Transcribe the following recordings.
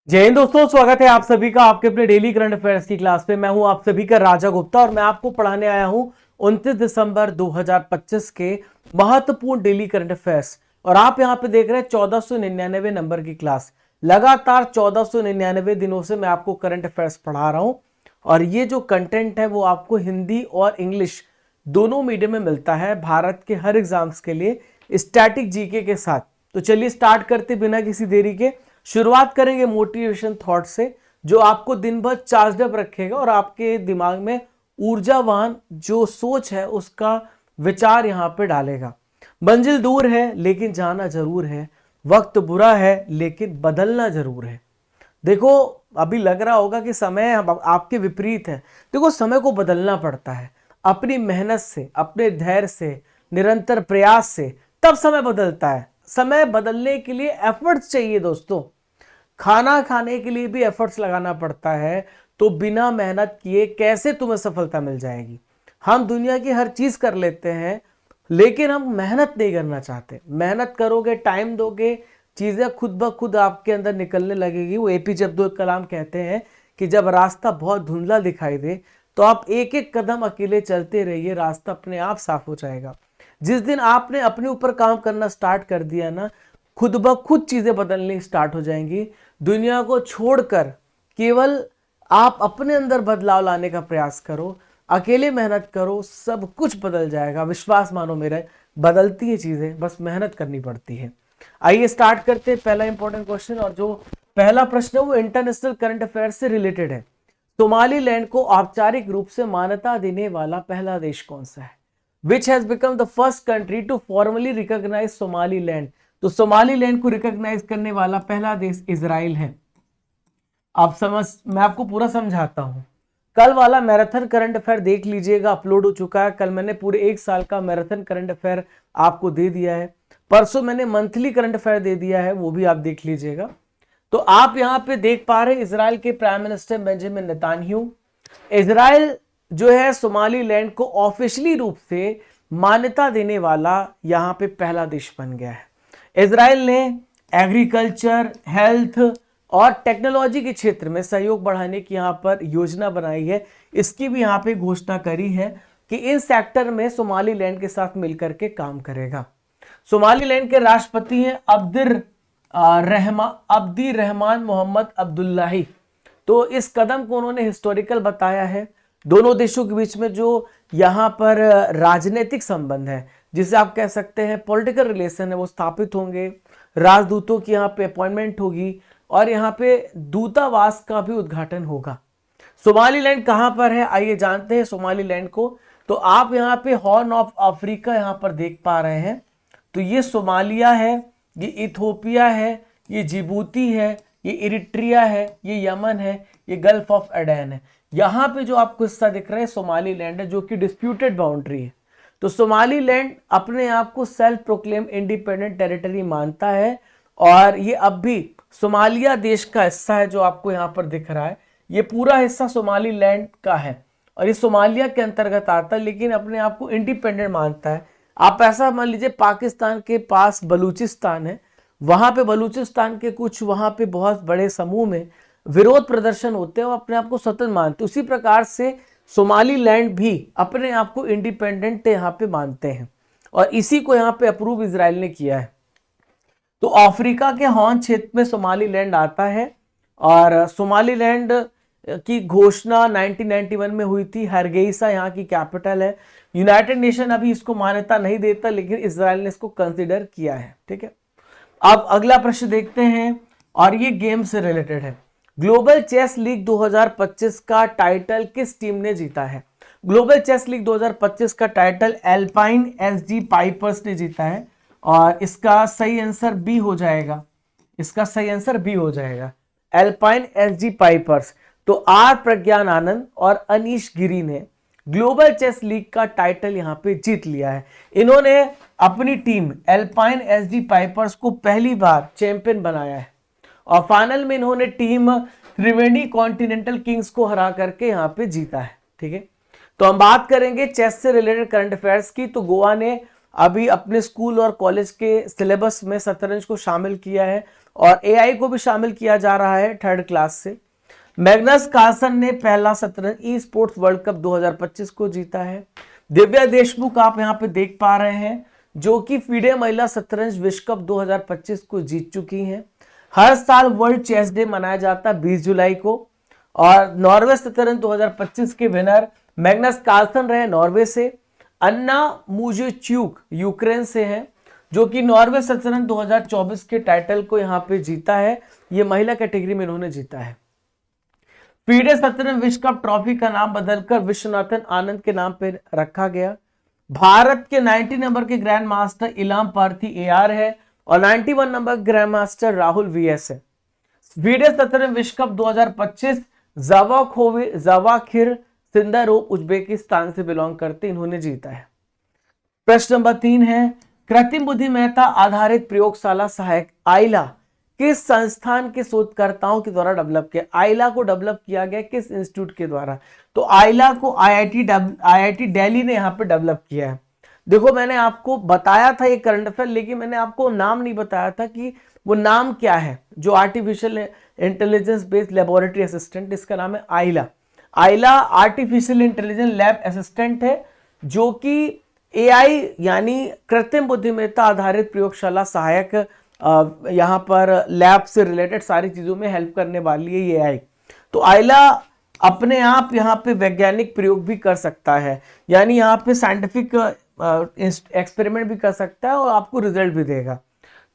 जय हिंद दोस्तों, स्वागत है आप सभी का आपके अपने डेली करंट अफेयर्स की क्लास पे। मैं हूं आप सभी का राजा गुप्ता और मैं आपको पढ़ाने आया हूं 29 दिसंबर 2025 के महत्वपूर्ण डेली करंट अफेयर्स। और आप यहां पे देख रहे हैं 1499 नंबर की क्लास। लगातार 1499 दिनों से मैं आपको करंट अफेयर्स पढ़ा रहा हूं और ये जो कंटेंट है वो आपको हिंदी और इंग्लिश दोनों मीडियम में मिलता है भारत के हर एग्जाम्स के लिए, स्टैटिक जीके के साथ। तो चलिए स्टार्ट करते बिना किसी देरी के। शुरुआत करेंगे मोटिवेशन थॉट से, जो आपको दिन भर चार्ज अप रखेगा और आपके दिमाग में ऊर्जावान जो सोच है उसका विचार यहां पे डालेगा। मंजिल दूर है लेकिन जाना जरूर है, वक्त बुरा है लेकिन बदलना जरूर है। देखो, अभी लग रहा होगा कि समय आपके विपरीत है। देखो, समय को बदलना पड़ता है अपनी मेहनत से, अपने धैर्य से, निरंतर प्रयास से, तब समय बदलता है। समय बदलने के लिए एफर्ट्स चाहिए दोस्तों। खाना खाने के लिए भी एफर्ट्स लगाना पड़ता है। तो बिना मेहनत किए कैसे तुम्हें सफलता मिल जाएगी। हम दुनिया की हर चीज कर लेते हैं लेकिन हम मेहनत नहीं करना चाहते। मेहनत करोगे, टाइम दोगे, चीजें खुद ब खुद आपके अंदर निकलने लगेगी। वो एपीजे अब्दुल कलाम कहते हैं कि जब रास्ता बहुत धुंधला दिखाई दे तो आप एक एक कदम अकेले चलते रहिए, रास्ता अपने आप साफ हो जाएगा। जिस दिन आपने अपने ऊपर काम करना स्टार्ट कर दिया ना, खुद ब खुद चीजें बदलनी स्टार्ट हो जाएंगी। दुनिया को छोड़कर केवल आप अपने अंदर बदलाव लाने का प्रयास करो, अकेले मेहनत करो, सब कुछ बदल जाएगा। विश्वास मानो मेरा, बदलती है चीजें, बस मेहनत करनी पड़ती है। आइए स्टार्ट करते हैं पहला इंपॉर्टेंट क्वेश्चन। और जो पहला प्रश्न है वो इंटरनेशनल करंट अफेयर से रिलेटेड है। सोमालीलैंड को औपचारिक रूप से मान्यता देने वाला पहला देश कौन सा है? Which has become the first country to formally recognise Somaliland. तो सोमालीलैंड को रिकॉग्नाइज करने वाला पहला देश इजराइल है। आप समझ, मैं आपको पूरा समझाता हूं। कल वाला मैराथन करंट अफेयर देख लीजिएगा, अपलोड हो चुका है। कल मैंने पूरे एक साल का मैराथन करंट अफेयर आपको दे दिया है। परसों मैंने मंथली करंट अफेयर दे दिया है, वो भी आप देख लीजिएगा। तो आप यहां पे देख पा रहे हैं इजराइल के prime minister Benjamin Netanyahu. Israel जो है सोमालीलैंड को ऑफिशियली रूप से मान्यता देने वाला यहां पे पहला देश बन गया है। इजराइल ने एग्रीकल्चर, हेल्थ और टेक्नोलॉजी के क्षेत्र में सहयोग बढ़ाने की यहां पर योजना बनाई है। इसकी भी यहां पे घोषणा करी है कि इन सेक्टर में सोमालीलैंड के साथ मिलकर के काम करेगा। सोमालीलैंड के राष्ट्रपति हैं अब्दी रहमान मोहम्मद अब्दुल्लाही। तो इस कदम को उन्होंने हिस्टोरिकल बताया है। दोनों देशों के बीच में जो यहां पर राजनीतिक संबंध है, जिसे आप कह सकते हैं पॉलिटिकल रिलेशन है, वो स्थापित होंगे। राजदूतों की यहाँ पे अपॉइंटमेंट होगी और यहाँ पे दूतावास का भी उद्घाटन होगा। सोमालीलैंड कहां पर है, आइए जानते हैं सोमालीलैंड को। तो आप यहाँ पे हॉर्न ऑफ अफ्रीका यहाँ पर देख पा रहे हैं। तो ये सोमालिया है, ये इथोपिया है, ये जिबूती है, ये इरिट्रिया है, ये यमन है, ये गल्फ ऑफ एडेन है। यहां पे जो आपको हिस्सा दिख रहा है सोमालीलैंड है, जो कि डिस्प्यूटेड बाउंड्री है। तो सोमालीलैंड अपने आप को सेल्फ प्रोक्लेम इंडिपेंडेंट टेरिटरी मानता है और ये अब भी सोमालिया देश का हिस्सा है। जो आपको यहां पर दिख रहा है ये पूरा हिस्सा सोमालीलैंड का है और ये सोमालिया के अंतर्गत आता है, लेकिन अपने आप को इंडिपेंडेंट मानता है। आप ऐसा मान लीजिए पाकिस्तान के पास बलूचिस्तान है, वहां पे बलूचिस्तान के कुछ वहां पे बहुत बड़े समूह में विरोध प्रदर्शन होते हैं, वो अपने आप को स्वतंत्र मानते हैं। उसी प्रकार से सोमालीलैंड भी अपने आप को इंडिपेंडेंट यहाँ पे मानते हैं और इसी को यहाँ पे अप्रूव इजराइल ने किया है। तो अफ्रीका के हॉर्न क्षेत्र में सोमालीलैंड आता है और सोमालीलैंड की घोषणा 1991 में हुई थी। हरगेइसा यहाँ की कैपिटल है। यूनाइटेड नेशन अभी इसको मान्यता नहीं देता, लेकिन इजराइल ने इसको कंसीडर किया है। ठीक है, अब अगला प्रश्न देखते हैं और ये गेम से रिलेटेड है। ग्लोबल चेस लीग 2025 का टाइटल किस टीम ने जीता है? ग्लोबल चेस लीग 2025 का टाइटल एल्पाइन एसजी पाइपर्स ने जीता है और इसका सही आंसर बी हो जाएगा। इसका सही आंसर बी हो जाएगा, एल्पाइन एसजी पाइपर्स। तो आर प्रज्ञान आनंद और अनीश गिरी ने ग्लोबल चेस लीग का टाइटल यहां पे जीत लिया है। इन्होंने अपनी टीम एल्पाइन एसजी पाइपर्स को पहली बार चैंपियन बनाया है और फाइनल में इन्होंने टीम त्रिवेणी कॉन्टिनेंटल किंग्स को हरा करके यहां पे जीता है। ठीक है, तो हम बात करेंगे चेस से रिलेटेड करंट अफेयर्स की। तो गोवा ने अभी अपने स्कूल और कॉलेज के सिलेबस में शतरंज को शामिल किया है और एआई को भी शामिल किया जा रहा है 3rd क्लास से। मैग्नस कार्लसन ने पहला शतरंज ई स्पोर्ट्स वर्ल्ड कप 2025 को जीता है। दिव्या देशमुख आप यहाँ पे देख पा रहे हैं, जो कि फीडे महिला शतरंज विश्व कप 2025 को जीत चुकी हैं। हर साल वर्ल्ड चेस डे मनाया जाता है 20 जुलाई को, और नॉर्वे शतरंज 2025 के विनर मैग्नस कार्लसन रहे नॉर्वे से। अन्ना मुजेच्युक यूक्रेन से हैं, जो कि नॉर्वे शतरंज 2024 के टाइटल को यहाँ पे जीता है। ये महिला कैटेगरी में इन्होंने जीता है। फीडे शतरंज विश्व कप ट्रॉफी का नाम बदलकर विश्वनाथन आनंद के नाम पे रखा गया। भारत के 90 नंबर के ग्रैंड मास्टर इलाम पार्थी एआर है और 91 number grandmaster Rahul VS है। फीडे शतरंज विश्व कप 2025 जावाखिर सिंदारोव उज्बेकिस्तान से बिलोंग करते इन्होंने जीता है। प्रश्न नंबर 3 है, कृत्रिम बुद्धिमत्ता आधारित प्रयोगशाला सहायक आइला किस संस्थान के शोधकर्ताओं के द्वारा डेवलप किया? आइला को डेवलप किया गया किस इंस्टीट्यूट के द्वारा? तो आइला को आईआईटी दिल्ली ने यहाँ पे डेवलप किया है। देखो, मैंने आपको बताया था ये करंट अफेयर, लेकिन मैंने आपको नाम नहीं बताया था कि वो नाम क्या है। जो artificial intelligence based laboratory assistant, इसका नाम है आइला। आइला आर्टिफिशियल इंटेलिजेंस लैब असिस्टेंट है, जो कि एआई यानी कृत्रिम बुद्धिमत्ता आधारित प्रयोगशाला सहायक यहाँ पर लैब से रिलेटेड सारी चीजों में हेल्प करने वाली है ये एआई। तो आइला अपने आप यहाँ पे वैज्ञानिक प्रयोग भी कर सकता है, यानी यहाँ पे साइंटिफिक एक्सपेरिमेंट भी कर सकता है और आपको रिजल्ट भी देगा।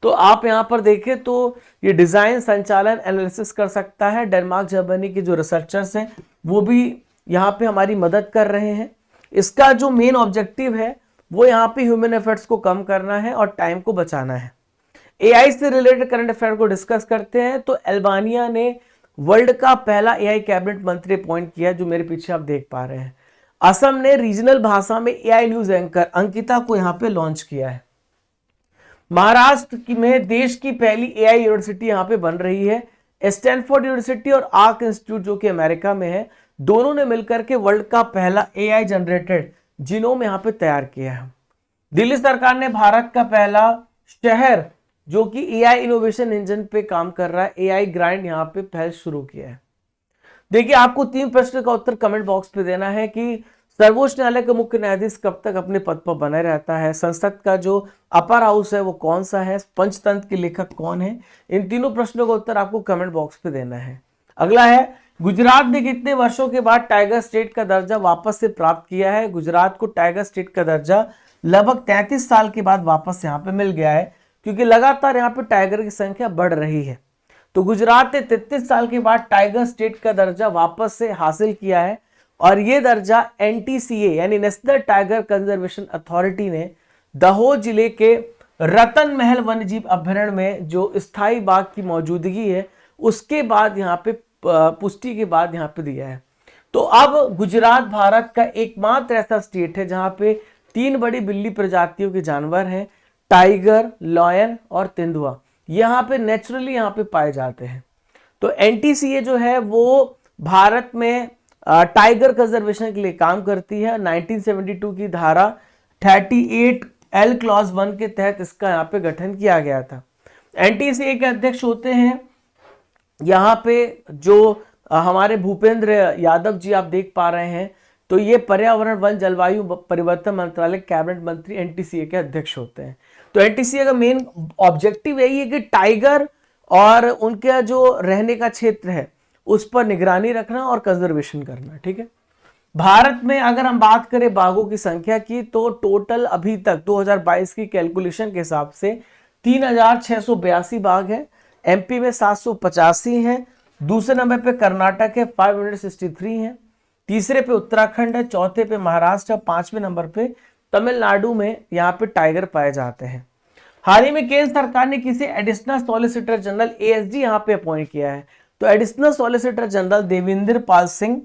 तो आप यहाँ पर देखें तो ये डिजाइन, संचालन, एनालिसिस कर सकता है। डेनमार्क जर्मनी के जो रिसर्चर्स हैं वो भी यहाँ पे हमारी मदद कर रहे हैं। इसका जो मेन ऑब्जेक्टिव है वो यहाँ पे ह्यूमन एफर्ट्स को कम करना है और टाइम को बचाना है। एआई से रिलेटेड करंट अफेयर को डिस्कस करते हैं। तो अल्बानिया ने वर्ल्ड का पहला एआई कैबिनेट मंत्री अपॉइंट किया, जो मेरे पीछे आप देख पा रहे हैं। असम ने रीजनल भाषा में एआई न्यूज एंकर अंकिता को यहाँ पे लॉन्च किया है। महाराष्ट्र में देश की पहली एआई यूनिवर्सिटी यहाँ पे बन रही है। स्टैनफोर्ड यूनिवर्सिटी और आर्क इंस्टीट्यूट, जो कि अमेरिका में है, दोनों ने मिलकर के वर्ल्ड का पहला एआई जनरेटेड जीनोम यहाँ पे तैयार किया है। दिल्ली सरकार ने भारत का पहला शहर जो कि एआई इनोवेशन इंजन पे काम कर रहा है, एआई ग्राइंड, यहाँ पे पहल शुरू किया है। देखिए, आपको 3 प्रश्न का उत्तर कमेंट बॉक्स पे देना है कि सर्वोच्च न्यायालय का मुख्य न्यायाधीश कब तक अपने पद पर बने रहता है? संसद का जो अपर हाउस है वो कौन सा है? पंचतंत्र के लेखक कौन है? इन तीनों प्रश्नों का उत्तर आपको कमेंट बॉक्स पे देना है। अगला है, गुजरात ने कितने वर्षों के बाद टाइगर स्टेट का दर्जा वापस से प्राप्त किया है? गुजरात को टाइगर स्टेट का दर्जा लगभग 33 साल के बाद वापस यहाँ पे मिल गया है, क्योंकि लगातार यहाँ पे टाइगर की संख्या बढ़ रही है। तो गुजरात ने 33 साल के बाद टाइगर स्टेट का दर्जा वापस से हासिल किया है, और ये दर्जा एनटीसीए यानी नेशनल टाइगर कंजर्वेशन अथॉरिटी ने दाहोद जिले के रतन महल वन्यजीव अभयारण्य में जो स्थायी बाघ की मौजूदगी है उसके बाद यहाँ पे पुष्टि के बाद यहाँ पे दिया है। तो अब गुजरात भारत का एकमात्र ऐसा स्टेट है जहाँ पे 3 बड़ी बिल्ली प्रजातियों के जानवर हैं, टाइगर, लॉयन और तेंदुआ। यहाँ पे नेचुरली यहाँ पे पाए जाते हैं। तो एनटीसीए जो है वो भारत में टाइगर कंजर्वेशन के लिए काम करती है। 1972 की धारा 38L क्लॉज 1 के तहत इसका यहाँ पे गठन किया गया था। एनटीसीए के अध्यक्ष होते हैं यहाँ पे जो हमारे भूपेंद्र यादव जी आप देख पा रहे हैं। तो ये पर्यावरण, वन, जलवायु परिवर्तन मंत्रालय कैबिनेट मंत्री एनटीसीए के अध्यक्ष होते हैं। तो एनटीसीए का मेन ऑब्जेक्टिव यही है कि टाइगर और उनका जो रहने का क्षेत्र है उस पर निगरानी रखना और कंजर्वेशन करना। ठीक है, भारत में अगर हम बात करें बाघों की संख्या की, तो टोटल अभी तक 2022 की कैलकुलेशन के हिसाब से 3682 बाघ है। एमपी में 785 हैं, दूसरे नंबर पे कर्नाटक है 563 है, तीसरे पे उत्तराखंड है, चौथे पे महाराष्ट्र, 5वें नंबर पे तमिलनाडु में यहाँ पे टाइगर पाए जाते हैं। हाल ही में केंद्र सरकार ने किसी एडिशनल सॉलिसिटर जनरल एएसडी यहाँ पे अपॉइंट किया है। तो additional solicitor general Devendra Pal Singh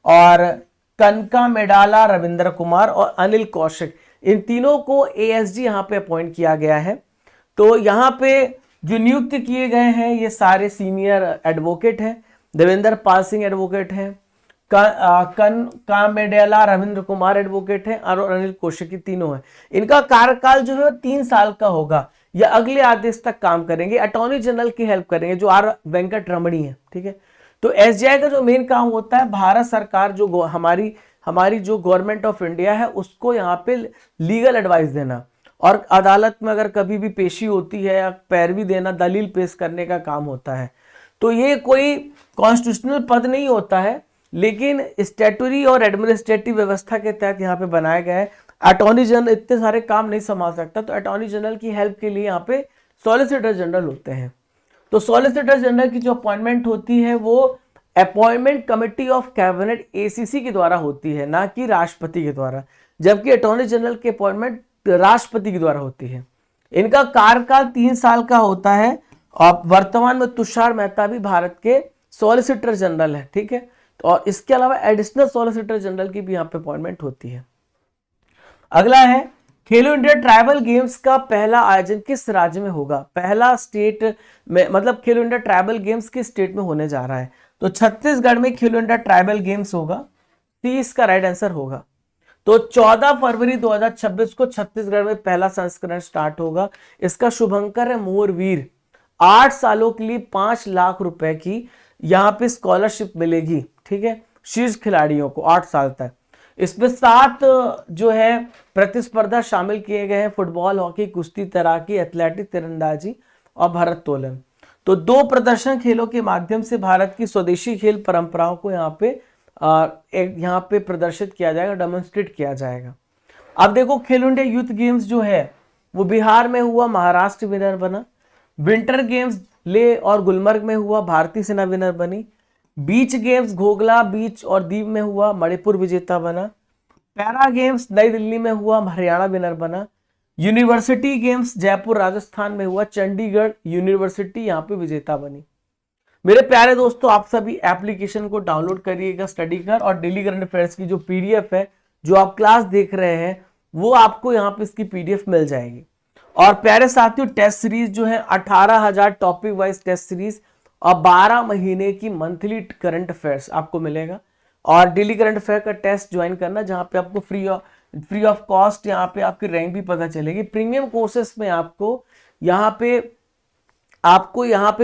और कनका मेडाला रविंद्र कुमार और अनिल कौशिक, इन तीनों को एएसडी यहाँ पे अपॉइंट किया गया है। तो यहाँ पे जो नियुक्त किए गए हैं ये सारे सीनियर एडवोकेट हैं। देवेंद्र पाल सिंह एडवोकेट हैं, कामेडेला, रविंद्र कुमार एडवोकेट है और अनिल कौशिक, तीनों है। इनका कार्यकाल जो है 3 साल का होगा, या अगले आदेश तक काम करेंगे। अटॉर्नी जनरल की हेल्प करेंगे जो आर वेंकट रमणी है, ठीक है। तो एसजीआई का जो मेन काम होता है, भारत सरकार जो हमारी जो गवर्नमेंट ऑफ इंडिया है उसको यहाँ पे लीगल एडवाइस देना, और अदालत में अगर कभी भी पेशी होती है या पैरवी देना, दलील पेश करने का काम होता है। तो ये कोई कॉन्स्टिट्यूशनल पद नहीं होता है, लेकिन स्टैट्यूटरी और एडमिनिस्ट्रेटिव व्यवस्था के तहत यहाँ पे बनाया गया है। अटॉर्नी जनरल इतने सारे काम नहीं संभाल सकता, तो अटॉर्नी जनरल की हेल्प के लिए यहाँ पे सॉलिसिटर जनरल होते हैं। तो सॉलिसिटर जनरल की जो अपॉइंटमेंट होती है वो appointment committee of cabinet ACC के द्वारा होती है, ना कि राष्ट्रपति के द्वारा, जबकि अटॉर्नी जनरल की अपॉइंटमेंट राष्ट्रपति के द्वारा होती है। इनका कार्यकाल 3 साल का होता है, और वर्तमान में तुषार मेहता भी भारत के सॉलिसिटर जनरल है, ठीक है। और इसके अलावा एडिशनल सॉलिसिटर जनरल की भी यहाँ पे अपॉइंटमेंट होती है। अगला है खेलो इंडिया ट्राइबल गेम्स का पहला आयोजन किस राज्य में होगा? पहला स्टेट में, मतलब खेलो इंडिया ट्राइबल गेम्स किस स्टेट में होने जा रहा है? तो छत्तीसगढ़ में खेलो इंडिया ट्राइबल गेम्स होगा। 30 का राइट आंसर होगा। तो 14 फरवरी 2026 को छत्तीसगढ़ में पहला संस्करण स्टार्ट होगा। इसका शुभंकर है मोरवीर। 8 सालों के लिए 5 लाख रुपए की यहाँ पे स्कॉलरशिप मिलेगी, ठीक है, शीर्ष खिलाड़ियों को 8 साल तक। इसमें 7 जो है प्रतिस्पर्धा शामिल किए गए हैं, फुटबॉल, हॉकी, कुश्ती, तैराकी, एथलेटिक, तीरंदाजी और भारोत्तोलन। तो 2 प्रदर्शन खेलों के माध्यम से भारत की स्वदेशी खेल परंपराओं को यहाँ पे प्रदर्शित किया जाएगा, डेमोन्स्ट्रेट किया जाएगा। अब देखो खेलो इंडिया यूथ गेम्स जो है वो बिहार में हुआ, महाराष्ट्र विनर बना। विंटर गेम्स लेह और गुलमर्ग में हुआ, भारतीय सेना विनर बनी। बीच गेम्स घोगला बीच और दीव में हुआ, मणिपुर विजेता बना। पैरा गेम्स नई दिल्ली में हुआ, हरियाणा विनर बना। यूनिवर्सिटी गेम्स जयपुर राजस्थान में हुआ, चंडीगढ़ यूनिवर्सिटी यहाँ पे विजेता बनी। मेरे प्यारे दोस्तों, आप सभी एप्लीकेशन को डाउनलोड करिएगा स्टडी कर, और डेली करंट अफेयर्स की जो पीडीएफ है, जो आप क्लास देख रहे हैं, वो आपको यहाँ पे इसकी पीडीएफ मिल जाएगी। और प्यारे साथियों, टेस्ट सीरीज जो है 18,000 टॉपिक वाइज टेस्ट सीरीज और 12 महीने की मंथली करंट अफेयर्स आपको मिलेगा। और डेली करंट अफेयर का टेस्ट ज्वाइन करना, जहां पे आपको फ्री ऑफ कॉस्ट यहाँ पे आपकी रैंक भी पता चलेगी। प्रीमियम कोर्सेस में आपको यहाँ पे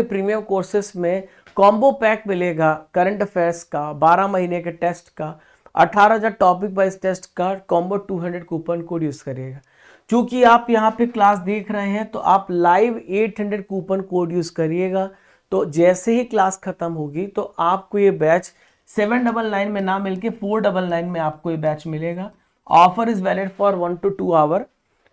प्रीमियम कोर्सेस में कॉम्बो पैक मिलेगा करंट अफेयर्स का, 12 महीने के टेस्ट का, 18,000 टॉपिक वाइज टेस्ट का कॉम्बो 200 कूपन कोड यूज करिएगा। क्योंकि आप यहाँ पे क्लास देख रहे हैं तो आप लाइव 800 कूपन कोड यूज करिएगा। तो जैसे ही क्लास खत्म होगी तो आपको ये बैच 799 में ना मिलके 499 में आपको ये बैच मिलेगा। Offer is valid for 1 to 2 hour.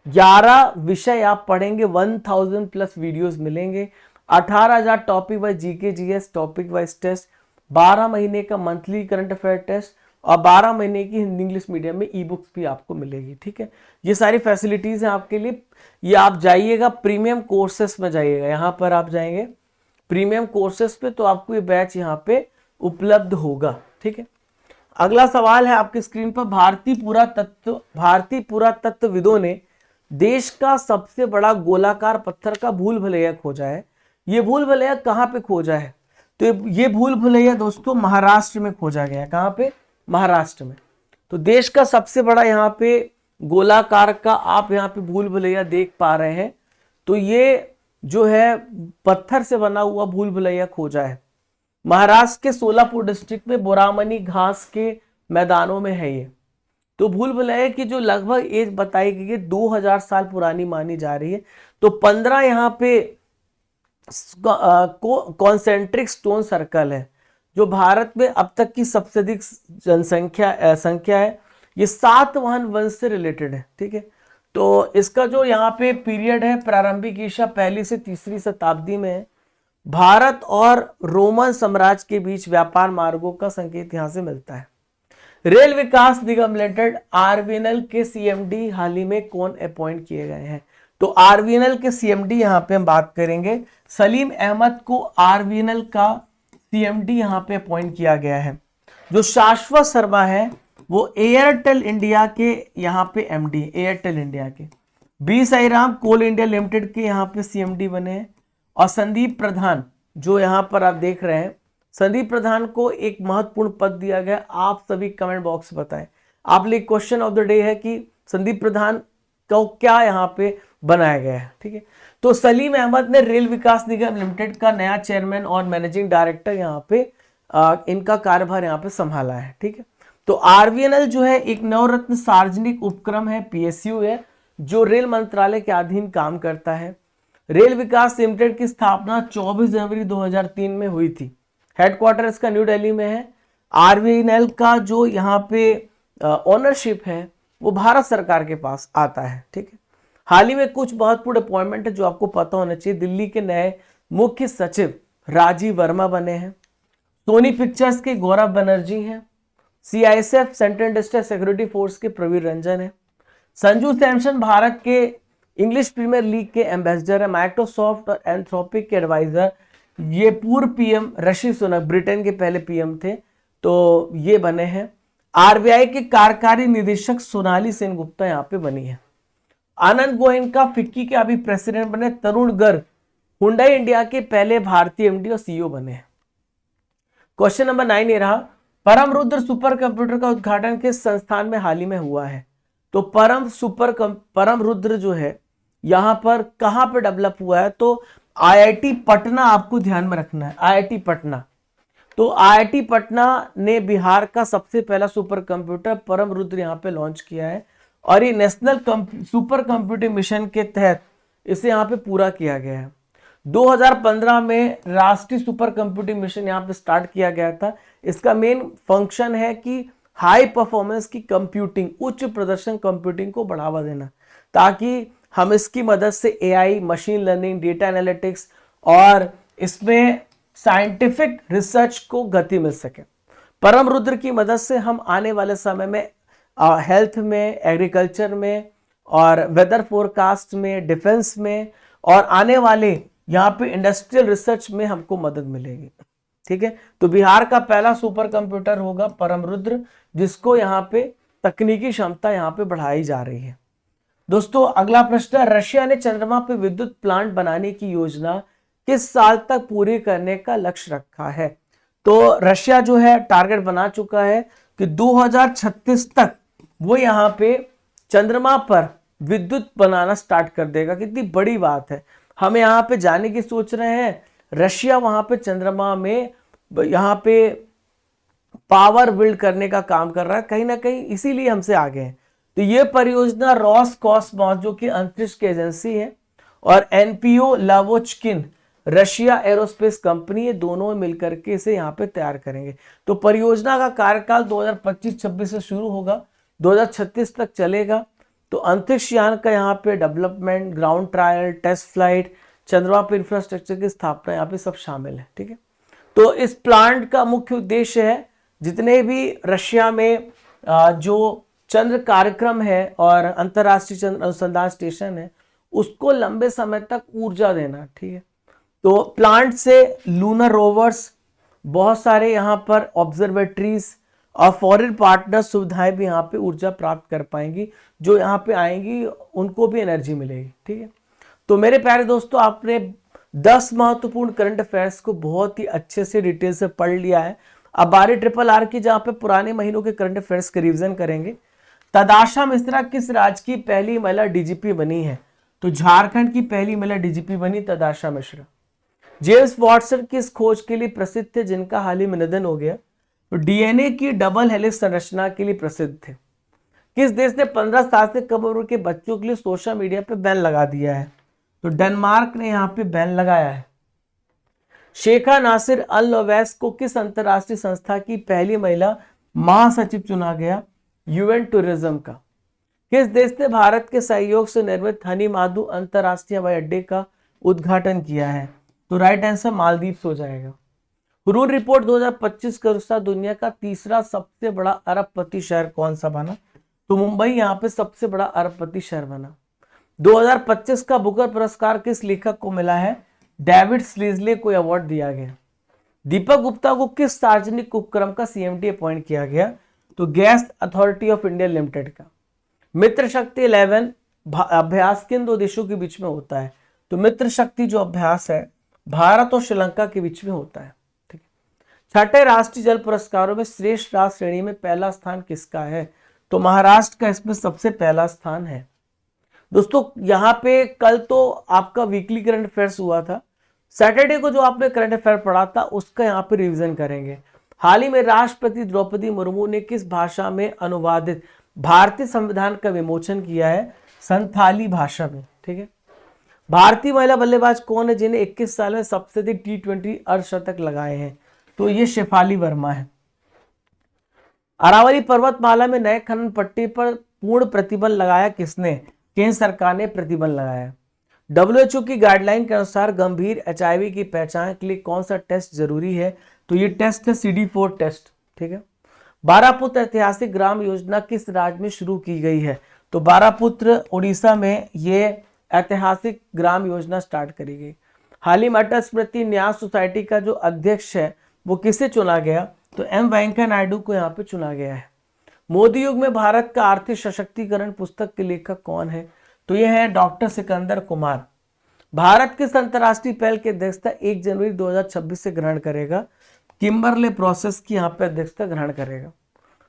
11 विषय आप पढ़ेंगे, 1000 प्लस वीडियोस मिलेंगे, 18,000 topic wise GK GS topic wise test, 12 महीने का मंथली करंट अफेयर टेस्ट और 12 महीने की हिंदी इंग्लिश मीडियम में ई बुक्स भी आपको मिलेगी, ठीक है। ये सारी फैसिलिटीज हैं आपके लिए। ये आप जाइएगा प्रीमियम कोर्सेस में जाइएगा, यहाँ पर आप जाएंगे प्रीमियम कोर्सेस पे, तो आपको ये बैच यहाँ पे उपलब्ध होगा, ठीक है। अगला सवाल है आपकी स्क्रीन पर, भारतीय पुरातत्वविदों ने देश का सबसे बड़ा गोलाकार पत्थर का भूल भुलैया खोजा है। ये भूल भुलैया कहाँ पे खोजा है? तो ये भूल भुलैया दोस्तों महाराष्ट्र में खोजा गया। कहाँ पे? महाराष्ट्र में। तो देश का सबसे बड़ा यहाँ पे गोलाकार का आप यहाँ पे भूल भुलैया देख पा रहे हैं। तो ये जो है पत्थर से बना हुआ भूल भुलैया खोजा है महाराष्ट्र के सोलापुर डिस्ट्रिक्ट में बोरामनी घास के मैदानों में है ये। तो भूल भुलैया की जो लगभग एज बताई गई है 2000 साल पुरानी मानी जा रही है। तो 15 यहाँ पे कॉन्सेंट्रिक स्टोन सर्कल है जो भारत में अब तक की सबसे अधिक संख्या है। ये सातवाहन वंश से रिलेटेड है, ठीक है। तो इसका जो यहाँ पे पीरियड है प्रारंभिक ईसा 1ली से 3री शताब्दी में है। भारत और रोमन साम्राज्य के बीच व्यापार मार्गों का संकेत यहाँ से मिलता है। रेल विकास निगम लिमिटेड आरवीएनएल के सीएमडी हाल ही में कौन अपॉइंट किए गए हैं? तो आरवीएनएल के सीएमडी यहाँ पे हम बात करेंगे, सलीम अहमद को आरवीएनएल का सीएमडी यहाँ पे अपॉइंट किया गया है। जो शाश्वत शर्मा है वो एयरटेल इंडिया के यहाँ पे एमडी, एयरटेल इंडिया के। बी साईराम कोल इंडिया लिमिटेड के यहाँ पे सीएमडी बने हैं। और संदीप प्रधान जो यहाँ पर आप देख रहे हैं, संदीप प्रधान को एक महत्वपूर्ण पद दिया गया? आप सभी कमेंट बॉक्स में बताएं। आप लिए क्वेश्चन ऑफ द डे है कि संदीप प्रधान को क्या यहाँ पे बनाया गया है, ठीक है। तो सलीम अहमद ने रेल विकास निगम लिमिटेड का नया चेयरमैन और मैनेजिंग डायरेक्टर यहाँ पे इनका कार्यभार यहाँ पे संभाला है, ठीक है। तो आरवीएनएल जो है एक नवरत्न सार्वजनिक उपक्रम है, पीएसयू है, जो रेल मंत्रालय के अधीन काम करता है। रेल विकास लिमिटेड की स्थापना 24 जनवरी 2003 में हुई थी। हेडक्वार्टर इसका न्यू दिल्ली में है। आरवीएनएल का जो यहाँ पे ओनरशिप है वो भारत सरकार के पास आता है, ठीक है। हाल ही में कुछ महत्वपूर्ण अपॉइंटमेंट है जो आपको पता होना चाहिए। दिल्ली के नए मुख्य सचिव राजीव वर्मा बने हैं। सोनी पिक्चर्स के गौरव बनर्जी हैं। CISF central industrial security force के प्रवीण रंजन है। संजू सैमसन भारत के इंग्लिश प्रीमियर लीग के एम्बेसडर है। माइक्रोसॉफ्ट और एंथ्रोपिक के एडवाइजर ये पूर्व पीएम ऋषि सुनक, ब्रिटेन के पहले पीएम थे, तो ये बने हैं। आरबीआई के कार्यकारी निदेशक सोनाली सेनगुप्ता यहाँ पे बनी है। आनंद गोयनका फिक्की के अभी प्रेसिडेंट बने। तरुण गर्ग हुंडई इंडिया के पहले भारतीय एमडी और सीईओ बने हैं। क्वेश्चन नंबर 9 ये रहा, परम रुद्र सुपर कंप्यूटर का उद्घाटन किस संस्थान में हाल ही में हुआ है? तो परम रुद्र जो है यहां पर कहां पे डेवलप हुआ है? तो आईआईटी पटना, आपको ध्यान में रखना है, आईआईटी पटना। तो आईआईटी पटना ने बिहार का सबसे पहला सुपर कंप्यूटर परम रुद्र यहां पे लॉन्च किया है और ये नेशनल सुपर कंप्यूटिंग मिशन के तहत इसे यहां पे पूरा किया गया है। 2015 में राष्ट्रीय सुपर कंप्यूटिंग मिशन यहाँ पे स्टार्ट किया गया था। इसका मेन फंक्शन है कि हाई परफॉर्मेंस की कंप्यूटिंग, उच्च प्रदर्शन कंप्यूटिंग को बढ़ावा देना, ताकि हम इसकी मदद से AI, machine learning, data analytics और इसमें साइंटिफिक रिसर्च को गति मिल सके। परम रुद्र की मदद से हम आने वाले समय में हेल्थ में, एग्रीकल्चर में और वेदर फोरकास्ट में, डिफेंस में और आने वाले यहाँ पे इंडस्ट्रियल रिसर्च में हमको मदद मिलेगी, ठीक है। तो बिहार का पहला सुपर कंप्यूटर होगा परम रुद्र, जिसको यहाँ पे तकनीकी क्षमता यहाँ पे बढ़ाई जा रही है। दोस्तों अगला प्रश्न, रशिया ने चंद्रमा पे विद्युत प्लांट बनाने की योजना किस साल तक पूरी करने का लक्ष्य रखा है? तो रशिया जो है टारगेट बना चुका है कि 2036 तक वो यहाँ पे चंद्रमा पर विद्युत बनाना स्टार्ट कर देगा। कितनी बड़ी बात है। हम यहाँ पे जाने की सोच रहे हैं, रशिया वहां पे चंद्रमा में यहाँ पे पावर बिल्ड करने का काम कर रहा है, कहीं ना कहीं इसीलिए हमसे आगे हैं। तो ये परियोजना रोसकॉस्मोस जो कि अंतरिक्ष की एजेंसी है और एनपीओ लावोचकिन रशिया एरोस्पेस कंपनी, ये दोनों मिलकर के इसे यहाँ पे तैयार करेंगे। तो परियोजना का कार्यकाल 2025-26 से शुरू होगा, 2036 तक चलेगा। तो अंतरिक्ष यान का यहाँ पे development, ground trial, test flight, चंद्रमा पर इंफ्रास्ट्रक्चर की स्थापना यहाँ पे सब शामिल है, ठीक है। तो इस प्लांट का मुख्य उद्देश्य है जितने भी रशिया में जो चंद्र कार्यक्रम है और अंतरराष्ट्रीय चंद्र अनुसंधान स्टेशन है उसको लंबे समय तक ऊर्जा देना, ठीक है। तो प्लांट से लूनर रोवर्स, बहुत सारे यहाँ पर ऑब्जर्वेटरीज और फॉरेन पार्टनर सुविधाएं भी यहाँ पे ऊर्जा प्राप्त कर पाएंगी। जो यहाँ पे आएंगी उनको भी एनर्जी मिलेगी, ठीक है। तो मेरे प्यारे दोस्तों, आपने 10 महत्वपूर्ण करंट अफेयर्स को बहुत ही अच्छे से डिटेल से पढ़ लिया है। अब बारी RRR की, जहाँ पे पुराने महीनों के करंट अफेयर्स का रिवीजन करेंगे। तदाशा मिश्रा किस राज्य की पहली महिला डीजीपी बनी है? तो झारखंड की पहली महिला डीजीपी बनी तदाशा मिश्रा। जेम्स वॉटसन किस खोज के लिए प्रसिद्ध थे जिनका हाल ही में निधन हो गया? तो डीएनए की डबल हेलिक्स संरचना के लिए प्रसिद्ध थे। किस देश ने 15 साल से कम उम्र के बच्चों के लिए सोशल मीडिया पे बैन लगा दिया है? तो डेनमार्क ने यहाँ पे बैन लगाया है। शेखा नासिर अल ओवैस को किस अंतरराष्ट्रीय संस्था की पहली महिला महासचिव चुना गया? यूएन टूरिज्म का। किस देश ने भारत के सहयोग से निर्मित हनी माधु अंतरराष्ट्रीय हवाई अड्डे का उद्घाटन किया है? तो राइट आंसर मालदीव्स हो जाएगा। हुरून रिपोर्ट 2025 के अनुसार दुनिया का तीसरा सबसे बड़ा अरबपति शहर कौन सा बना? तो मुंबई यहाँ पे सबसे बड़ा अरबपति शहर बना। 2025 का बुकर पुरस्कार किस लेखक को मिला है? डेविड स्लीजले को अवार्ड दिया गया। दीपक गुप्ता को किस सार्वजनिक उपक्रम का सीएमडी अपॉइंट किया गया? तो gas authority of India limited का। मित्र शक्ति 11 अभ्यास किन दो देशों के बीच में होता है? तो मित्र शक्ति जो अभ्यास है भारत और श्रीलंका के बीच में होता है, ठीक है। छठे राष्ट्रीय जल पुरस्कारों में श्रेष्ठ राज्य श्रेणी में पहला स्थान किसका है? तो महाराष्ट्र का इसमें सबसे पहला स्थान है। दोस्तों यहाँ पे कल तो आपका वीकली करंट अफेयर्स हुआ था, सैटरडे को जो आपने करंट अफेयर पढ़ा था उसका यहाँ पे रिवीजन करेंगे। हाल ही में राष्ट्रपति द्रौपदी मुर्मू ने किस भाषा में अनुवादित भारतीय संविधान का विमोचन किया है? संथाली भाषा में। ठीक है। भारतीय महिला बल्लेबाज कौन है जिन्हें 21 साल में सबसे अधिक T20 अर्धशतक लगाए हैं? तो ये शेफाली वर्मा है। अरावली पर्वतमाला में नए खनन पट्टी पर पूर्ण प्रतिबंध लगाया किसने? केंद्र सरकार ने प्रतिबंध लगाया। WHO की गाइडलाइन के अनुसार गंभीर HIV की पहचान के लिए कौन सा टेस्ट जरूरी है? तो ये टेस्ट है CD4 टेस्ट। ठीक है। बारापुत्र ऐतिहासिक ग्राम योजना किस राज्य में शुरू की गई है? तो बारापुत्र उड़ीसा में ये ऐतिहासिक ग्राम योजना स्टार्ट करी गई। हाल ही में अटल स्मृति न्यास सोसाइटी का जो अध्यक्ष है वो किसे चुना गया? तो M वेंकैया नायडू को यहाँ पे चुना गया है। मोदी युग में भारत का आर्थिक सशक्तिकरण पुस्तक के लेखक कौन है? तो ये है डॉक्टर सिकंदर कुमार। भारत किस अंतर्राष्ट्रीय पहल की अध्यक्षता 1 जनवरी 2026 से ग्रहण करेगा? किम्बरले प्रोसेस की यहाँ पे अध्यक्षता ग्रहण करेगा।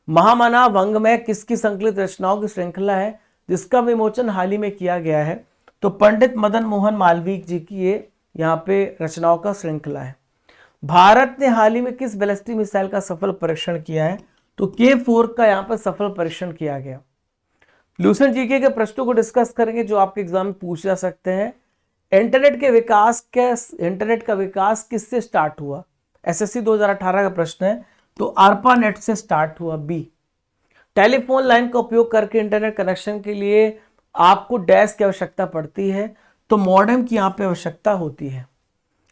महामना वंग में किसकी संकलित रचनाओं की श्रृंखला है जिसका विमोचन हाल ही में किया गया है? तो पंडित मदन मोहन मालवीय जी की ये यहाँ पे रचनाओं का श्रृंखला है। भारत ने हाल ही में किस बैलिस्टिक मिसाइल का सफल परीक्षण किया है? तो K4 का यहाँ पर सफल परीक्षण किया गया। लूसेंट जीके के प्रश्नों को डिस्कस करेंगे जो आपके एग्जाम में पूछ जा सकते हैं। इंटरनेट का विकास किससे स्टार्ट हुआ? SSC 2018 का प्रश्न है, तो ARPANET से स्टार्ट हुआ। बी। टेलीफोन लाइन का उपयोग करके इंटरनेट कनेक्शन के लिए आपको डैश की आवश्यकता पड़ती है? तो मॉडेम की यहाँ पे आवश्यकता होती है।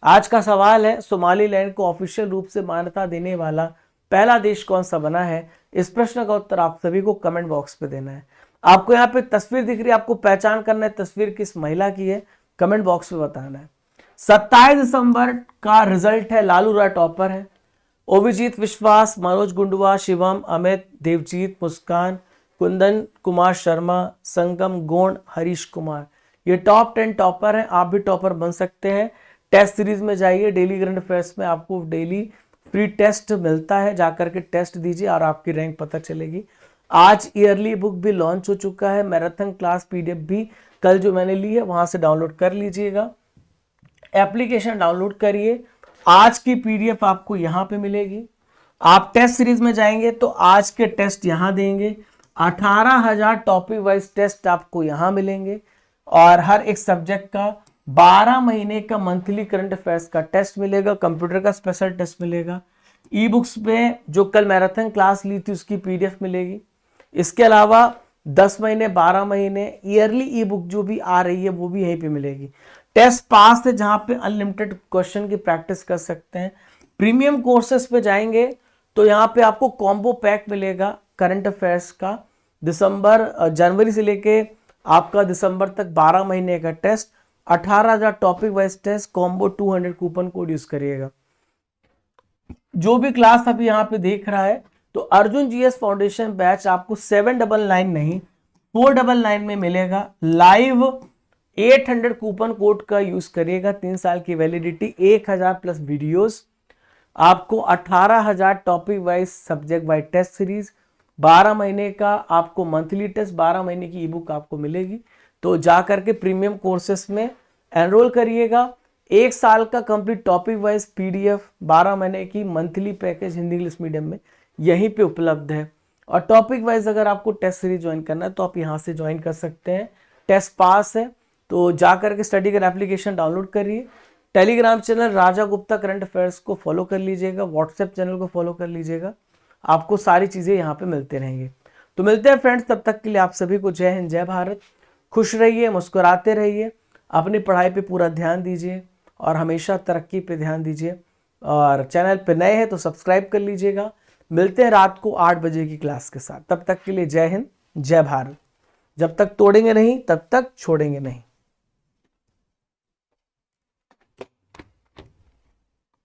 आज का सवाल है, सोमालीलैंड को ऑफिशियल रूप से मान्यता देने वाला पहला देश कौन सा बना है? इस प्रश्न का उत्तर आप सभी को कमेंट बॉक्स पे देना है। आपको यहाँ पे तस्वीर दिख रही है, आपको पहचान करना है तस्वीर किस महिला की है, कमेंट बॉक्स में बताना है। 27 दिसंबर का रिजल्ट है, लालू राय टॉपर है, अभिजीत विश्वास, मनोज गुंडुआ, शिवम, अमित, देवजीत, मुस्कान, कुंदन कुमार शर्मा, संगम, गोंड, हरीश कुमार, ये टॉप 10 टॉपर हैं। आप भी टॉपर बन सकते हैं। टेस्ट सीरीज में जाइए, डेली करंट अफेयर्स में आपको डेली फ्री टेस्ट मिलता है, जाकर के टेस्ट दीजिए और आपकी रैंक पता चलेगी। आज ईयरली बुक भी लॉन्च हो चुका है, मैराथन क्लास PDF भी कल जो मैंने ली है वहां से डाउनलोड कर लीजिएगा। एप्लीकेशन डाउनलोड करिए, आज की PDF आपको यहाँ पे मिलेगी। आप टेस्ट सीरीज में जाएंगे तो आज के टेस्ट यहाँ देंगे, 18,000 टॉपिक वाइज टेस्ट आपको यहाँ मिलेंगे और हर एक सब्जेक्ट का 12 महीने का मंथली करंट अफेयर्स का टेस्ट मिलेगा, कंप्यूटर का स्पेशल टेस्ट मिलेगा। ई बुक्स में जो कल मैराथन क्लास ली थी उसकी PDF मिलेगी। इसके अलावा 10 महीने 12 महीने ईयरली ई बुक जो भी आ रही है वो भी यहीं पे मिलेगी। टेस्ट पास है जहां पे अनलिमिटेड क्वेश्चन की प्रैक्टिस कर सकते हैं। प्रीमियम कोर्सेस पे जाएंगे तो यहाँ पे आपको कॉम्बो पैक मिलेगा करंट अफेयर्स का, जनवरी से लेके आपका दिसंबर तक 12 महीने का test, 18,000 topic wise test, combo 200 coupon code use करिएगा। जो भी क्लास अभी यहाँ पे देख रहा है तो अर्जुन GS फाउंडेशन बैच आपको 799 नहीं 499 में मिलेगा। लाइव 800 कूपन कोड का यूज करिएगा, 3 साल की वैलिडिटी, 1000 प्लस वीडियोस, आपको 18,000 topic wise subject wise test series, 12 महीने का आपको मंथली टेस्ट, 12 महीने की ई बुक आपको मिलेगी। तो जा करके प्रीमियम कोर्सेस में एनरोल करिएगा। 1 साल का कंप्लीट टॉपिक वाइज PDF, 12 महीने की monthly package Hindi English medium में यहीं पे उपलब्ध है। और टॉपिक वाइज अगर आपको टेस्ट सीरीज ज्वाइन करना है तो आप यहाँ से ज्वाइन कर सकते हैं। टेस्ट पास है तो जा करके स्टडी कर एप्लीकेशन डाउनलोड करिए। टेलीग्राम चैनल राजा गुप्ता करंट अफेयर्स को फॉलो कर लीजिएगा, व्हाट्सएप चैनल को फॉलो कर लीजिएगा, आपको सारी चीज़ें यहाँ पे मिलते रहेंगे। तो मिलते हैं फ्रेंड्स, तब तक के लिए आप सभी को जय हिंद जय भारत। खुश रहिए, मुस्कुराते रहिए, अपनी पढ़ाई पे पूरा ध्यान दीजिए और हमेशा तरक्की पे ध्यान दीजिए। और चैनल पे नए हैं तो सब्सक्राइब कर लीजिएगा। मिलते हैं रात को 8 बजे की क्लास के साथ। तब तक के लिए जय हिंद जय भारत। जब तक तोड़ेंगे नहीं तब तक छोड़ेंगे नहीं।